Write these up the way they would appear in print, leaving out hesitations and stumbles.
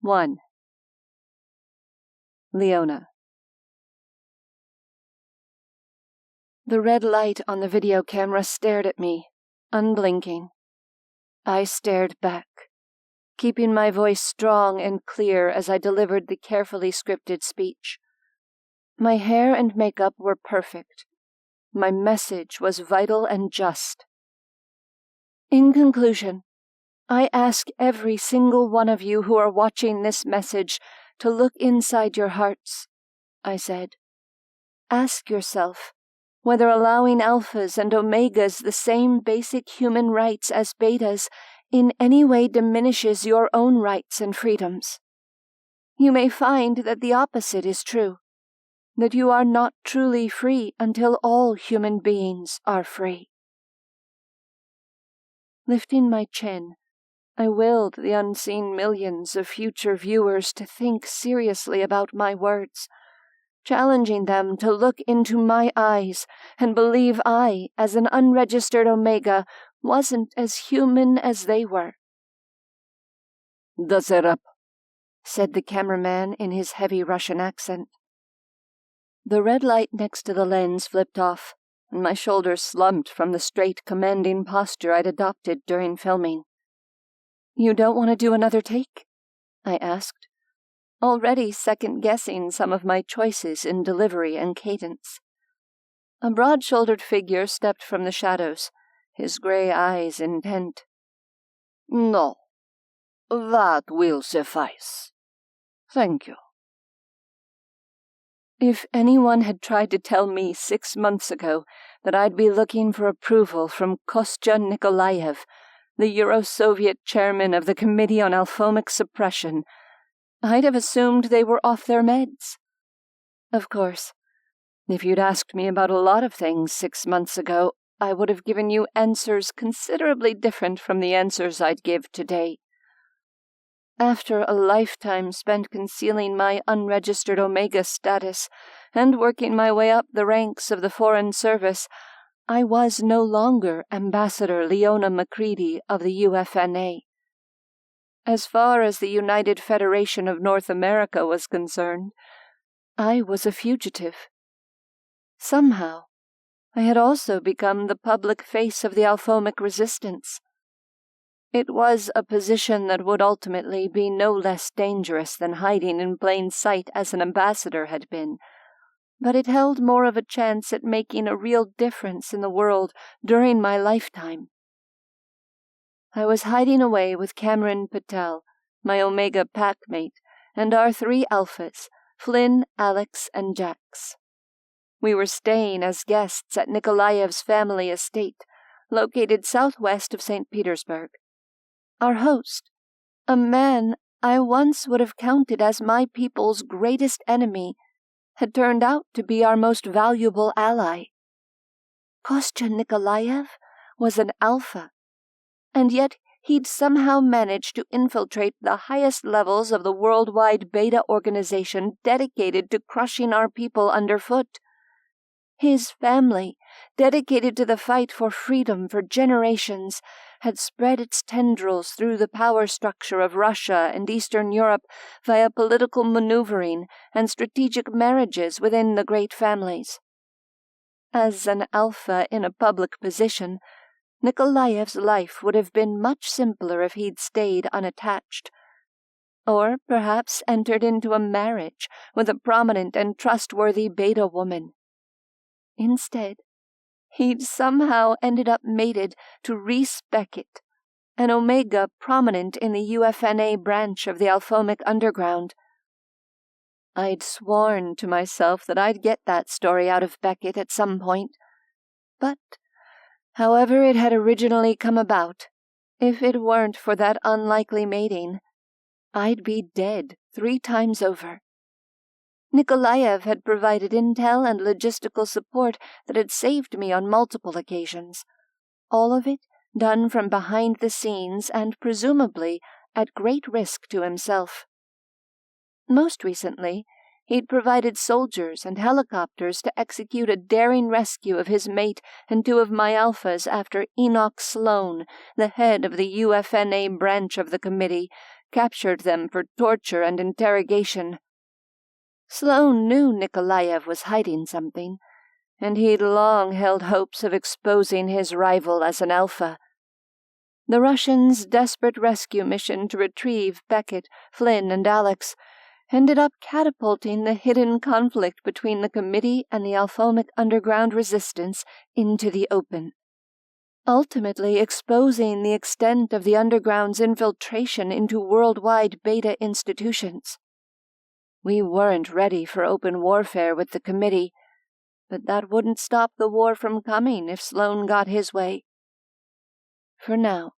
1. Leona. The red light on the video camera stared at me, unblinking. I stared back, keeping my voice strong and clear as I delivered the carefully scripted speech. My hair and makeup were perfect. My message was vital and just. In conclusion, I ask every single one of you who are watching this message to look inside your hearts, I said. Ask yourself whether allowing alphas and omegas the same basic human rights as betas in any way diminishes your own rights and freedoms. You may find that the opposite is true, that you are not truly free until all human beings are free. Lifting my chin, I willed the unseen millions of future viewers to think seriously about my words, challenging them to look into my eyes and believe I, as an unregistered Omega, wasn't as human as they were. "The setup," said the cameraman in his heavy Russian accent. The red light next to the lens flipped off, and my shoulders slumped from the straight, commanding posture I'd adopted during filming. "You don't want to do another take?" I asked, already second-guessing some of my choices in delivery and cadence. A broad-shouldered figure stepped from the shadows, his gray eyes intent. "No, that will suffice. Thank you." If anyone had tried to tell me 6 months ago that I'd be looking for approval from Kostya Nikolaev, the Euro-Soviet chairman of the Committee on Alphomic Suppression, I'd have assumed they were off their meds. Of course, if you'd asked me about a lot of things 6 months ago, I would have given you answers considerably different from the answers I'd give today. After a lifetime spent concealing my unregistered Omega status and working my way up the ranks of the Foreign Service, I was no longer Ambassador Leona Macready of the UFNA. As far as the United Federation of North America was concerned, I was a fugitive. Somehow, I had also become the public face of the Alphomic resistance. It was a position that would ultimately be no less dangerous than hiding in plain sight as an ambassador had been, but it held more of a chance at making a real difference in the world during my lifetime. I was hiding away with Cameron Patel, my Omega packmate, and our 3 alphas, Flynn, Alex, and Jax. We were staying as guests at Nikolaev's family estate, located southwest of St. Petersburg. Our host, a man I once would have counted as my people's greatest enemy, had turned out to be our most valuable ally. Kostya Nikolaev was an alpha, and yet he'd somehow managed to infiltrate the highest levels of the worldwide beta organization dedicated to crushing our people underfoot. His family, dedicated to the fight for freedom for generations, had spread its tendrils through the power structure of Russia and Eastern Europe via political maneuvering and strategic marriages within the great families. As an alpha in a public position, Nikolaev's life would have been much simpler if he'd stayed unattached, or perhaps entered into a marriage with a prominent and trustworthy beta woman. Instead, he'd somehow ended up mated to Reese Beckett, an Omega prominent in the UFNA branch of the Alphomic Underground. I'd sworn to myself that I'd get that story out of Beckett at some point, but however it had originally come about, if it weren't for that unlikely mating, I'd be dead 3 times over. Nikolaev had provided intel and logistical support that had saved me on multiple occasions, all of it done from behind the scenes and presumably at great risk to himself. Most recently, he'd provided soldiers and helicopters to execute a daring rescue of his mate and 2 of my alphas after Enoch Sloan, the head of the UFNA branch of the committee, captured them for torture and interrogation. Sloane knew Nikolaev was hiding something, and he'd long held hopes of exposing his rival as an alpha. The Russians' desperate rescue mission to retrieve Beckett, Flynn, and Alex ended up catapulting the hidden conflict between the Committee and the Alphomic underground resistance into the open, ultimately exposing the extent of the underground's infiltration into worldwide beta institutions. We weren't ready for open warfare with the Committee, but that wouldn't stop the war from coming if Sloane got his way. For now,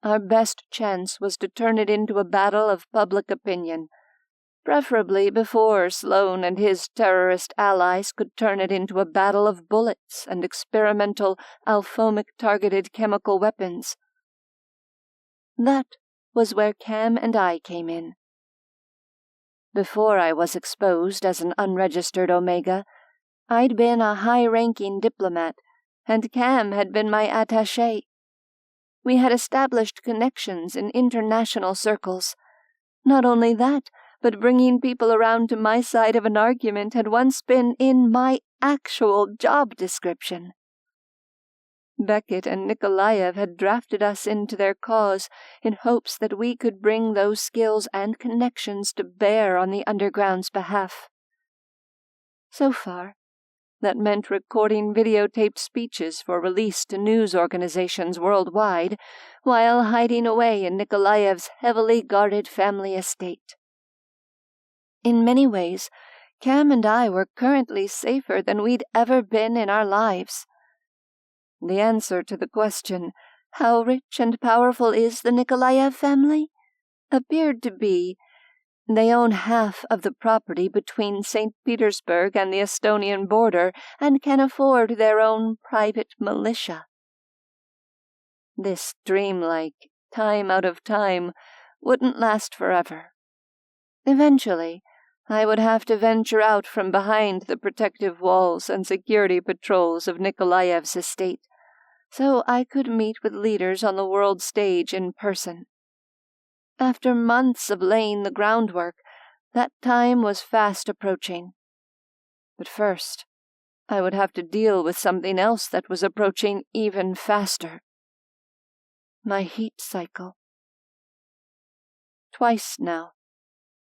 our best chance was to turn it into a battle of public opinion, preferably before Sloane and his terrorist allies could turn it into a battle of bullets and experimental Alphomic-targeted chemical weapons. That was where Kam and I came in. Before I was exposed as an unregistered Omega, I'd been a high-ranking diplomat, and Kam had been my attaché. We had established connections in international circles. Not only that, but bringing people around to my side of an argument had once been in my actual job description. Beckett and Nikolaev had drafted us into their cause in hopes that we could bring those skills and connections to bear on the underground's behalf. So far, that meant recording videotaped speeches for release to news organizations worldwide while hiding away in Nikolaev's heavily guarded family estate. In many ways, Kam and I were currently safer than we'd ever been in our lives. The answer to the question, how rich and powerful is the Nikolaev family, appeared to be, they own half of the property between St. Petersburg and the Estonian border and can afford their own private militia. This dreamlike, time out of time, wouldn't last forever. Eventually, I would have to venture out from behind the protective walls and security patrols of Nikolaev's estate, so I could meet with leaders on the world stage in person. After months of laying the groundwork, that time was fast approaching. But first, I would have to deal with something else that was approaching even faster. My heat cycle. Twice now,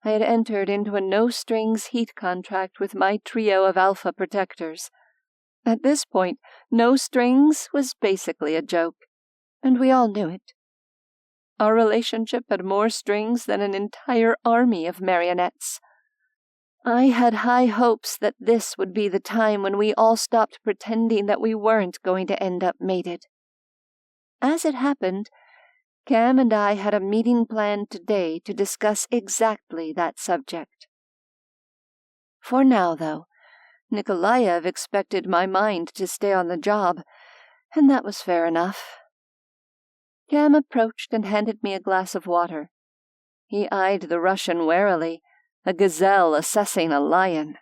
I had entered into a no-strings heat contract with my trio of alpha protectors. At this point, no strings was basically a joke, and we all knew it. Our relationship had more strings than an entire army of marionettes. I had high hopes that this would be the time when we all stopped pretending that we weren't going to end up mated. As it happened, Kam and I had a meeting planned today to discuss exactly that subject. For now, though, Nikolaev expected my mind to stay on the job, and that was fair enough. Kam approached and handed me a glass of water. He eyed the Russian warily, a gazelle assessing a lion.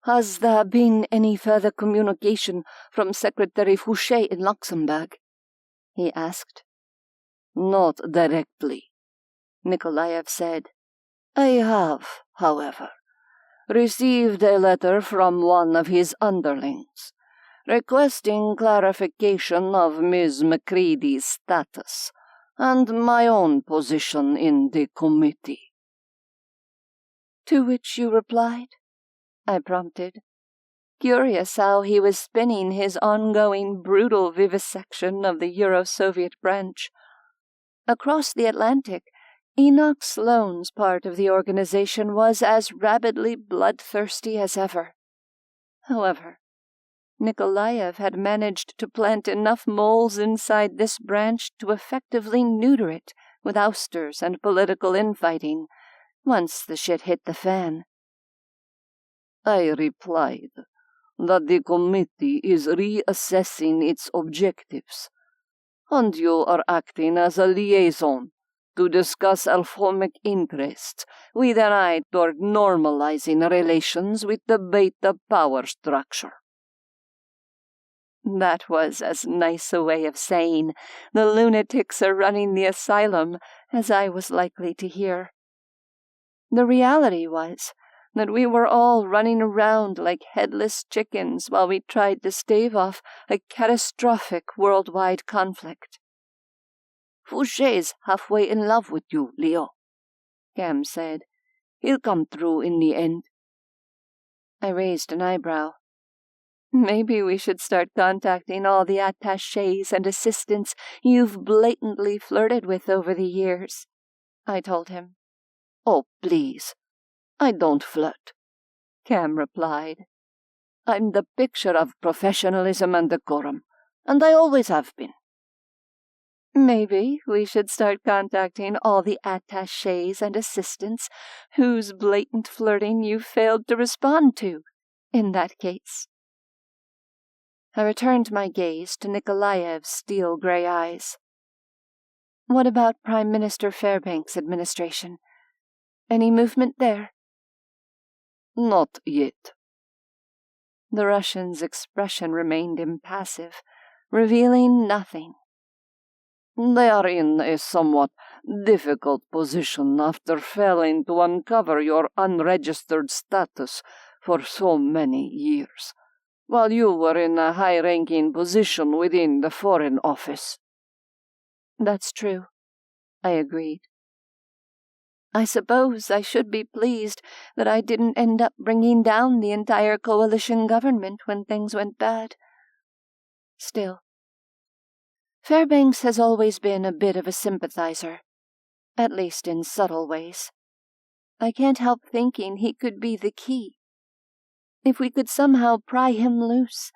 "Has there been any further communication from Secretary Fouché in Luxembourg?" he asked. "Not directly," Nikolaev said. "I have, however, received a letter from one of his underlings, requesting clarification of Ms. Macready's status and my own position in the committee." "To which you replied?" I prompted, curious how he was spinning his ongoing brutal vivisection of the Euro-Soviet branch. Across the Atlantic, Enoch Sloane's part of the organization was as rabidly bloodthirsty as ever. However, Nikolaev had managed to plant enough moles inside this branch to effectively neuter it with ousters and political infighting, once the shit hit the fan. I replied that the committee is reassessing its objectives, and you are acting as a liaison to discuss Alphomic interests with an eye toward normalizing relations with the beta power structure. That was as nice a way of saying the lunatics are running the asylum as I was likely to hear. The reality was that we were all running around like headless chickens while we tried to stave off a catastrophic worldwide conflict. "Fouché's halfway in love with you, Leo," Kam said. "He'll come through in the end." I raised an eyebrow. Maybe we should start contacting all the attachés and assistants you've blatantly flirted with over the years, I told him. "Oh, please. I don't flirt," Kam replied. "I'm the picture of professionalism and decorum, and I always have been." Maybe we should start contacting all the attachés and assistants whose blatant flirting you failed to respond to, in that case. I returned my gaze to Nikolaev's steel-gray eyes. What about Prime Minister Fairbanks' administration? Any movement there? "Not yet." The Russian's expression remained impassive, revealing nothing. "They are in a somewhat difficult position after failing to uncover your unregistered status for so many years, while you were in a high-ranking position within the Foreign Office." That's true, I agreed. I suppose I should be pleased that I didn't end up bringing down the entire coalition government when things went bad. Still, Fairbanks has always been a bit of a sympathizer, at least in subtle ways. I can't help thinking he could be the key. If we could somehow pry him loose,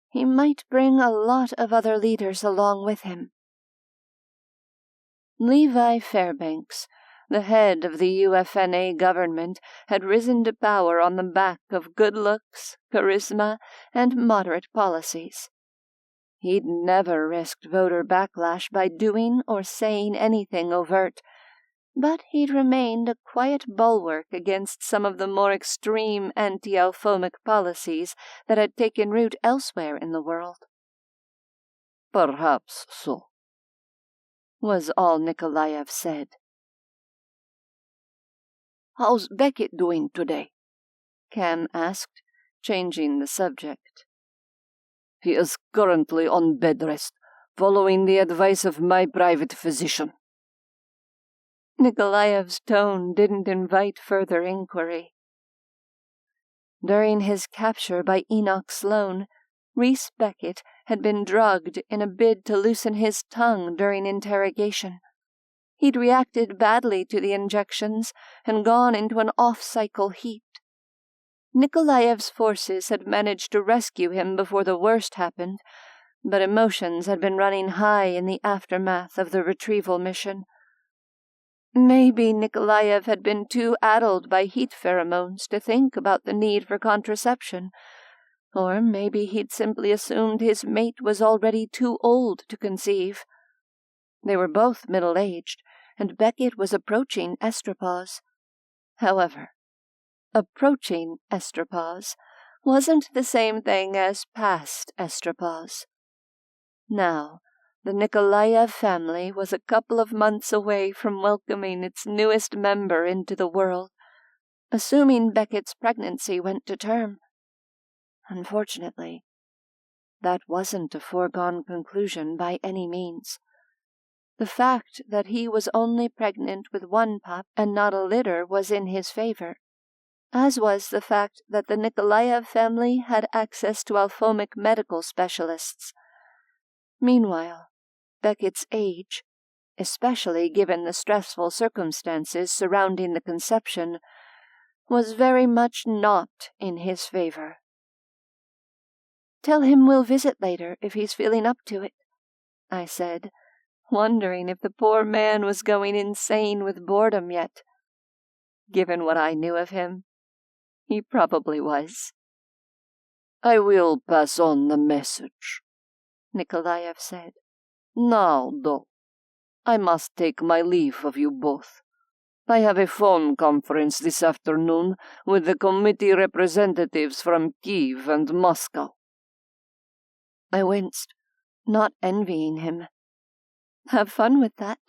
he might bring a lot of other leaders along with him. Levi Fairbanks, the head of the UFNA government, had risen to power on the back of good looks, charisma, and moderate policies. He'd never risked voter backlash by doing or saying anything overt, but he'd remained a quiet bulwark against some of the more extreme anti-Alphomic policies that had taken root elsewhere in the world. "Perhaps so," was all Nikolaev said. "How's Beckett doing today?" Kam asked, changing the subject. "He is currently on bed rest, following the advice of my private physician." Nikolaev's tone didn't invite further inquiry. During his capture by Enoch Sloan, Reese Beckett had been drugged in a bid to loosen his tongue during interrogation. He'd reacted badly to the injections and gone into an off-cycle heat. Nikolaev's forces had managed to rescue him before the worst happened, but emotions had been running high in the aftermath of the retrieval mission. Maybe Nikolaev had been too addled by heat pheromones to think about the need for contraception, or maybe he'd simply assumed his mate was already too old to conceive. They were both middle-aged, and Beckett was approaching estropause. However, approaching estropause wasn't the same thing as past estropause. Now, the Nikolaev family was a couple of months away from welcoming its newest member into the world, assuming Beckett's pregnancy went to term. Unfortunately, that wasn't a foregone conclusion by any means. The fact that he was only pregnant with one pup and not a litter was in his favor, as was the fact that the Nikolaev family had access to Alphomic medical specialists. Meanwhile, Beckett's age, especially given the stressful circumstances surrounding the conception, was very much not in his favor. "Tell him we'll visit later if he's feeling up to it," I said, wondering if the poor man was going insane with boredom yet. Given what I knew of him, he probably was. "I will pass on the message," Nikolaev said. "Now, though, I must take my leave of you both. I have a phone conference this afternoon with the committee representatives from Kiev and Moscow." I winced, not envying him. Have fun with that.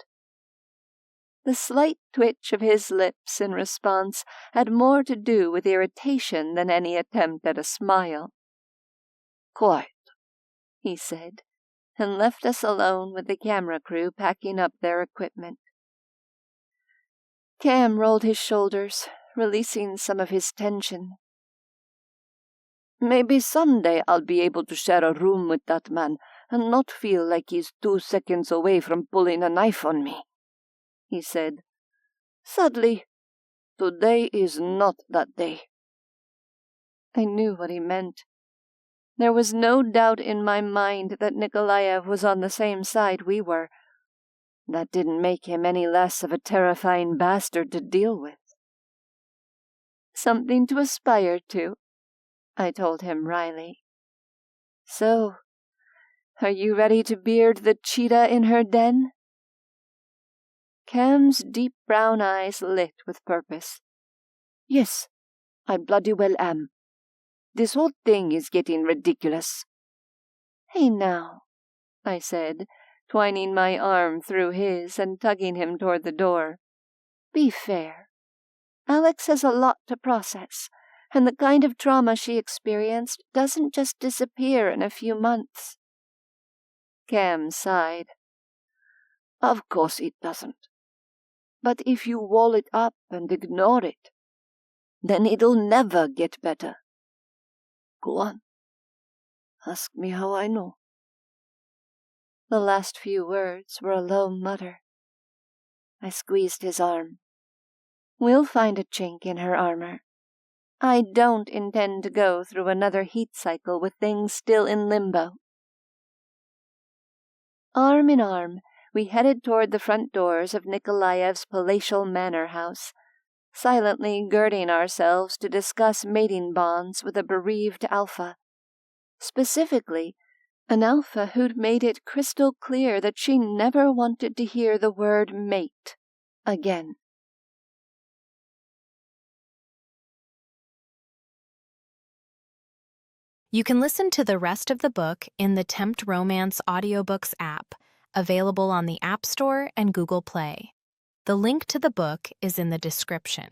The slight twitch of his lips in response had more to do with irritation than any attempt at a smile. Quiet, he said, and left us alone with the camera crew packing up their equipment. Kam rolled his shoulders, releasing some of his tension. Maybe someday I'll be able to share a room with that man and not feel like he's 2 seconds away from pulling a knife on me, he said. Sadly, today is not that day. I knew what he meant. There was no doubt in my mind that Nikolaev was on the same side we were. That didn't make him any less of a terrifying bastard to deal with. Something to aspire to, I told him wryly. So, are you ready to beard the cheetah in her den? Kam's deep brown eyes lit with purpose. Yes, I bloody well am. This whole thing is getting ridiculous. Hey now, I said, twining my arm through his and tugging him toward the door. Be fair. Alex has a lot to process, and the kind of trauma she experienced doesn't just disappear in a few months. Kam sighed. Of course it doesn't. But if you wall it up and ignore it, then it'll never get better. Go on. Ask me how I know. The last few words were a low mutter. I squeezed his arm. We'll find a chink in her armor. I don't intend to go through another heat cycle with things still in limbo. Arm in arm, we headed toward the front doors of Nikolaev's palatial manor house, silently girding ourselves to discuss mating bonds with a bereaved alpha. Specifically, an alpha who'd made it crystal clear that she never wanted to hear the word mate again. You can listen to the rest of the book in the Tempt Romance audiobooks app, available on the App Store and Google Play. The link to the book is in the description.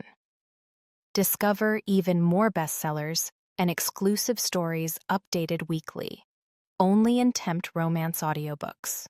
Discover even more bestsellers and exclusive stories updated weekly, only in Tempt Romance audiobooks.